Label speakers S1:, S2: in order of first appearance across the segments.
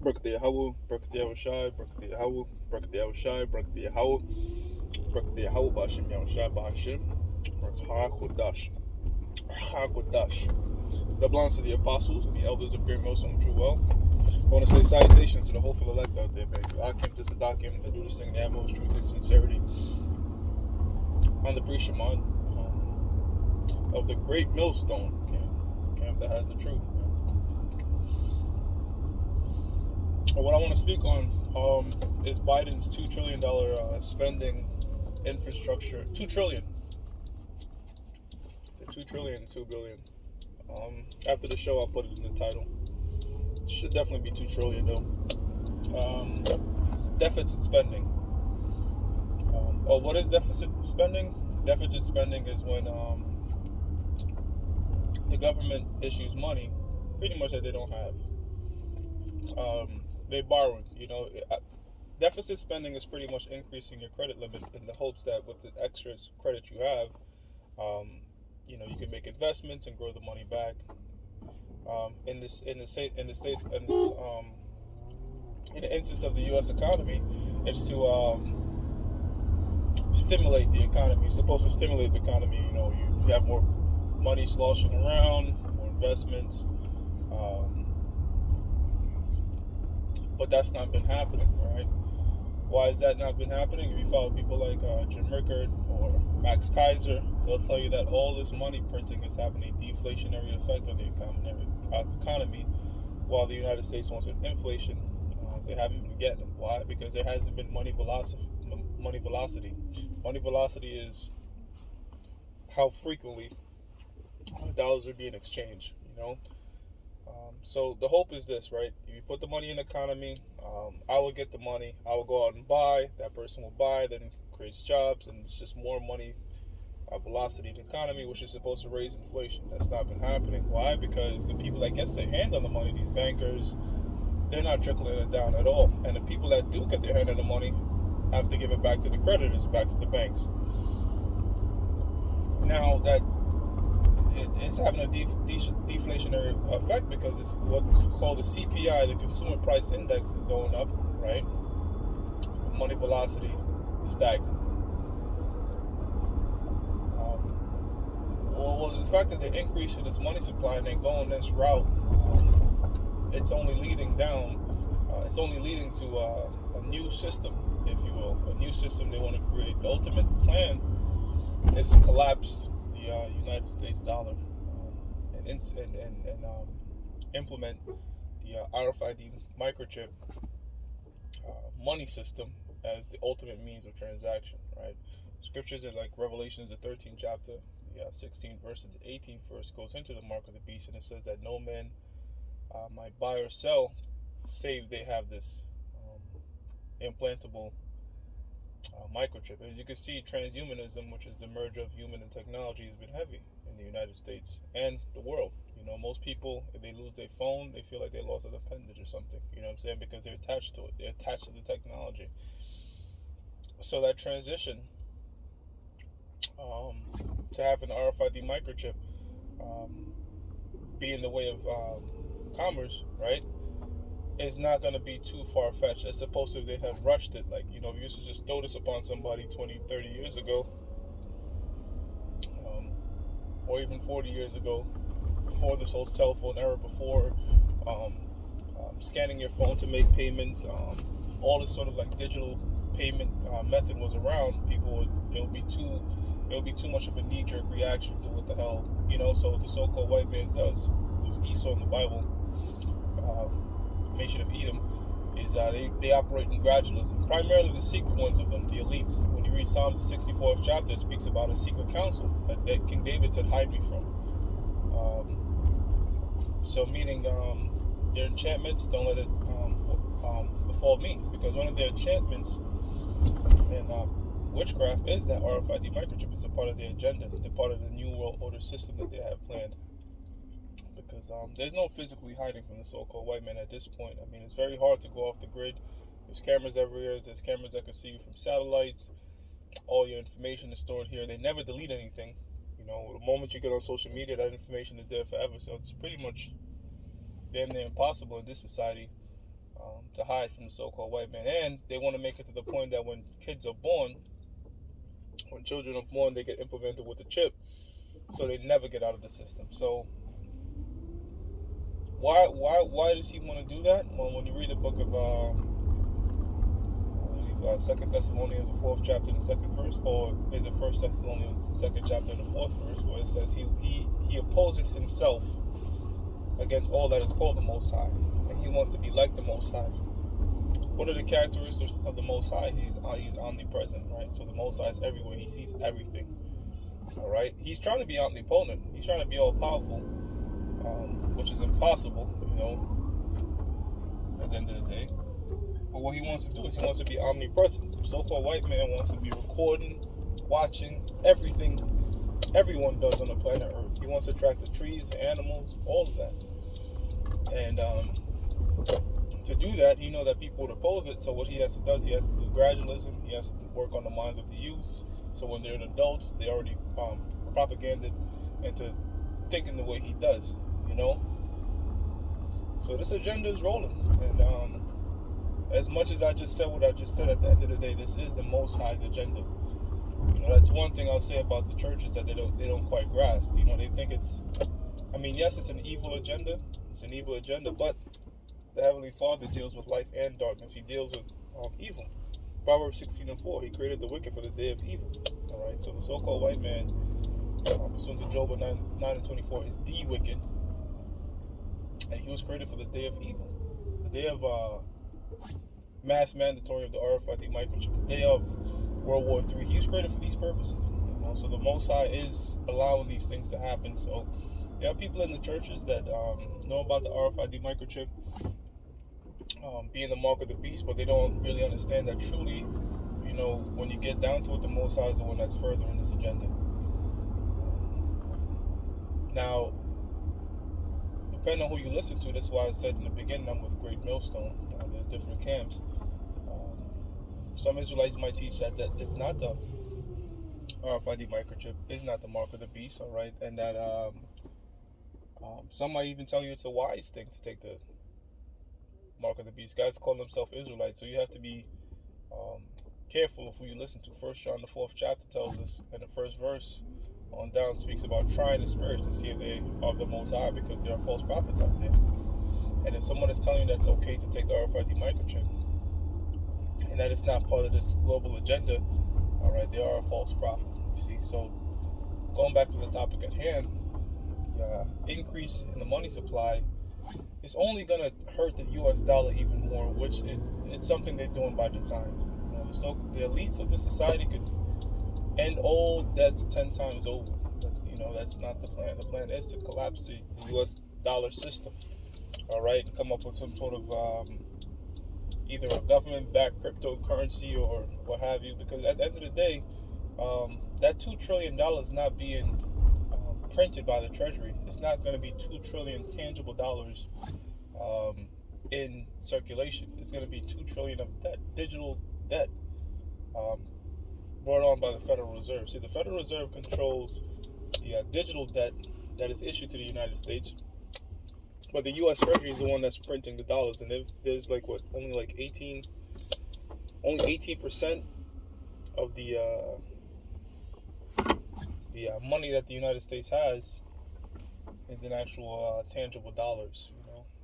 S1: Barakati Yahweh, Barakati Yahushai, Barakati Yahweh, Barakati Yahushai, Barakati Yahweh, Barakati Yahweh, Bashim Yahushai, Bahashim, Rakakodash, Rakakodash. That belongs to the apostles and the elders of GMS on True Well. I want to say salutations to the hopeful elect out there, man. Akim, Disadakim, that do this thing in the utmost truth and sincerity. On the Brishaman of the great millstone camp, the camp that has the truth, man. What I want to speak on is Biden's $2 trillion spending infrastructure. $2 trillion. It's $2 trillion, $2 billion. After the show, I'll put it in the title. It should definitely be $2 trillion though. Deficit spending. What is deficit spending? Deficit spending is when the government issues money, pretty much that they don't have. They borrowing. Deficit spending is pretty much increasing your credit limit in the hopes that with the extra credit you have, you can make investments and grow the money back. In the instance of the U.S. economy, it's to stimulate the economy. It's supposed to stimulate the economy. You have more money sloshing around, more investments. But that's not been happening, right? Why has that not been happening? If you follow people like Jim Rickard or Max Kaiser, they'll tell you that all this money printing is having a deflationary effect on the economy, while the United States wants an inflation. They haven't been getting it. Why? Because there hasn't been money velocity. Money velocity is how frequently dollars are being exchanged. So the hope is this, right? If you put the money in the economy, I will get the money. I will go out and buy. That person will buy, then creates jobs, and it's just more money velocity in the economy, which is supposed to raise inflation. That's not been happening. Why? Because the people that gets their hand on the money, these bankers, they're not trickling it down at all. And the people that do get their hand on the money have to give it back to the creditors, back to the banks. Now that it's having a deflationary effect because it's what's called the CPI, the Consumer Price Index, is going up, right? Money velocity is stagnant. Well, the fact that they're increasing this money supply and they're going this route, it's only leading down. It's only leading to a new system, if you will, a new system they want to create. The ultimate plan is to collapse the United States dollar and implement the RFID microchip money system as the ultimate means of transaction, right? Scriptures in like Revelations, the 13th chapter, the 16th verse, and the 18th verse goes into the mark of the beast, and it says that no man might buy or sell save they have this implantable microchip. As you can see, transhumanism, which is the merger of human and technology, has been heavy in the United States and the world. Most people, if they lose their phone, they feel like they lost an appendage or something. You know what I'm saying? Because they're attached to it. They're attached to the technology. So that transition to having the RFID microchip be in the way of commerce, right, is not going to be too far-fetched. It's supposed to, if they have rushed it, like, if you used to just throw this upon somebody 20, 30 years ago, or even 40 years ago, before this whole cell phone era, before scanning your phone to make payments, all this sort of like digital payment method was around, it would be too much of a knee-jerk reaction to what the hell, so what the so-called white man does, who's Esau in the Bible, nation of Edom, is they operate in gradualism, primarily the secret ones of them, the elites. When you read Psalms, the 64th chapter, it speaks about a secret council that King David said, hide me from. So meaning their enchantments, don't let it befall me, because one of their enchantments and witchcraft is that RFID microchip. Is a part of their agenda. They're part of the new world order system that they have planned. Because there's no physically hiding from the so-called white man at this point. I mean, it's very hard to go off the grid. There's cameras everywhere. There's cameras that can see you from satellites. All your information is stored here. They never delete anything. The moment you get on social media, that information is there forever. So it's pretty much damn near impossible in this society to hide from the so-called white man, and they want to make it to the point that when kids are born, when children are born, they get implemented with a chip, so they never get out of the system. So why does he want to do that? Well, when you read the book of Second Thessalonians, the fourth chapter, and the second verse, or is it First Thessalonians, the second chapter, and the fourth verse, where it says he opposes himself against all that is called the Most High, and he wants to be like the Most High. What are the characteristics of the Most High? He's omnipresent, right? So the Most High is everywhere. He sees everything. All right. He's trying to be omnipotent. He's trying to be all powerful, which is impossible, at the end of the day. But what he wants to do is he wants to be omnipresent. The so-called white man wants to be recording, watching everything everyone does on the planet Earth. He wants to track the trees, the animals, all of that. And to do that, that people would oppose it. So what he has to do is he has to do gradualism. He has to work on the minds of the youth. So when they're adults, they already propaganded into thinking the way he does. So this agenda is rolling, and as much as I just said what I just said, at the end of the day, this is the Most High's agenda. That's one thing I'll say about the churches that they don't quite grasp. They think it's, yes, it's an evil agenda. It's an evil agenda, but the Heavenly Father deals with life and darkness. He deals with evil. Proverbs 16:4. He created the wicked for the day of evil. All right. So the so-called white man, pursuant to Job 9:24, is the wicked, and he was created for the day of evil, the day of mass mandatory of the RFID microchip, the day of World War III. He was created for these purposes. So the Most High is allowing these things to happen. So there are people in the churches that know about the RFID microchip being the mark of the beast, but they don't really understand that truly, when you get down to it, the Most High is the one that's furthering this agenda. Now, depending on who you listen to, that's why I said in the beginning I'm with Great Millstone. There's different camps. Some Israelites might teach that it's not the RFID microchip, is not the mark of the beast, all right, and that some might even tell you it's a wise thing to take the mark of the beast. Guys call themselves Israelites, so you have to be careful of who you listen to. First John, the fourth chapter, tells us, and the first verse on down speaks about trying the spirits to see if they are the Most High, because there are false prophets out there. And if someone is telling you that's okay to take the RFID microchip, and that it's not part of this global agenda, all right, they are a false prophet. You see, so going back to the topic at hand, the increase in the money supply is only going to hurt the U.S. dollar even more, which it's something they're doing by design. So the elites of the society could end all debts 10 times over, but that's not the plan. The plan is to collapse the U.S. dollar system, all right, and come up with some sort of either a government-backed cryptocurrency or what have you, because at the end of the day, that $2 trillion is not being printed by the Treasury. It's not going to be 2 trillion tangible dollars in circulation. It's going to be 2 trillion of debt, digital debt, brought on by the Federal Reserve. See, the Federal Reserve controls the digital debt that is issued to the United States, but the U.S. Treasury is the one that's printing the dollars, and there's only 18% of the money that the United States has is in actual tangible dollars.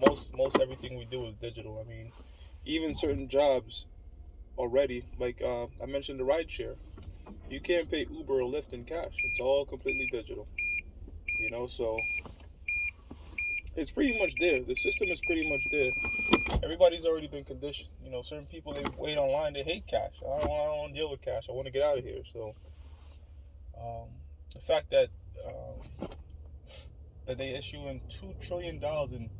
S1: Most everything we do is digital. Even certain jobs already, like I mentioned, the rideshare. You can't pay Uber or Lyft in cash. It's all completely digital. So it's pretty much there. The system is pretty much there. Everybody's already been conditioned. Certain people, they wait online. They hate cash. I don't want to deal with cash. I want to get out of here. So the fact that they issue in $2 trillion, and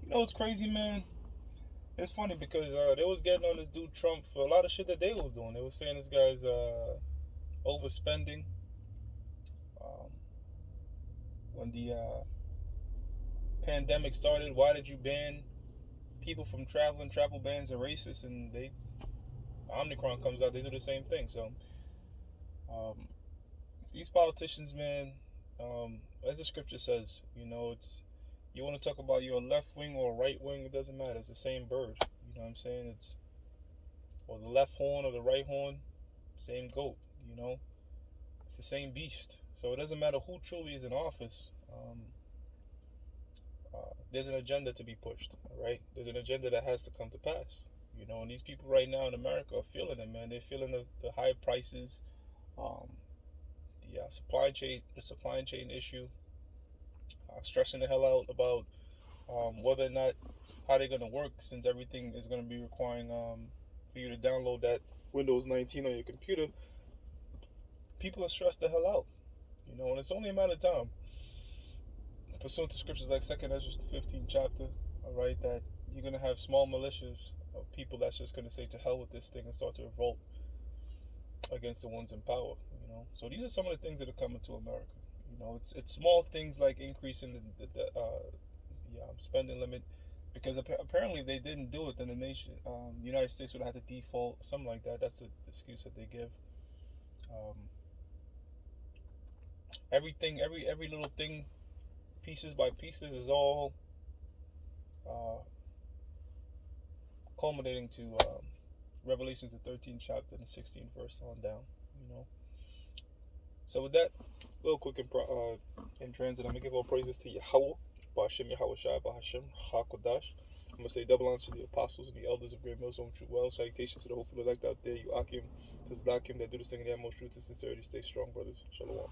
S1: it's crazy, man. It's funny because they was getting on this dude Trump for a lot of shit that they was doing. They was saying this guy's overspending. When the pandemic started, why did you ban people from traveling? Travel bans are racist, and Omicron comes out, they do the same thing. So these politicians, man, as the scripture says, You want to talk about your left wing or right wing, it doesn't matter. It's the same bird. You know what I'm saying? It's or the left horn or the right horn, same goat. You know, it's the same beast. So it doesn't matter who truly is in office. There's an agenda to be pushed. All right, there's an agenda that has to come to pass. You know, and these people right now in America are feeling it, man. They're feeling the high prices, um, the supply chain issue, stressing the hell out about whether or not how they're gonna work since everything is gonna be requiring for you to download that Windows 19 on your computer. People are stressed the hell out, you know, and it's only a matter of time. Pursuant to scriptures like Second Ezra the 15th chapter, all right, that you're gonna have small militias of people that's just gonna say to hell with this thing and start to revolt against the ones in power. You know, so these are some of the things that are coming to America. You know, it's small things like increasing the spending limit, because apparently if they didn't do it, then the United States would have to default, something like that. That's the excuse that they give. Um, everything, every little thing, pieces by pieces, is all uh, culminating to Revelations the 13th chapter and the 16th verse on down. You know. So with that, real quick in transit, I'm gonna give all praises to Yahweh, Ba'Hashem Yahweh Shai, Ba'Hashem HaKodash. I'm gonna say double honor to the apostles and the elders of Great Millstone True Well. Salutations to the hopeful elect out there, you Akim, to Zdakim that do this thing in the utmost truth and sincerity. Stay strong, brothers. Shalom.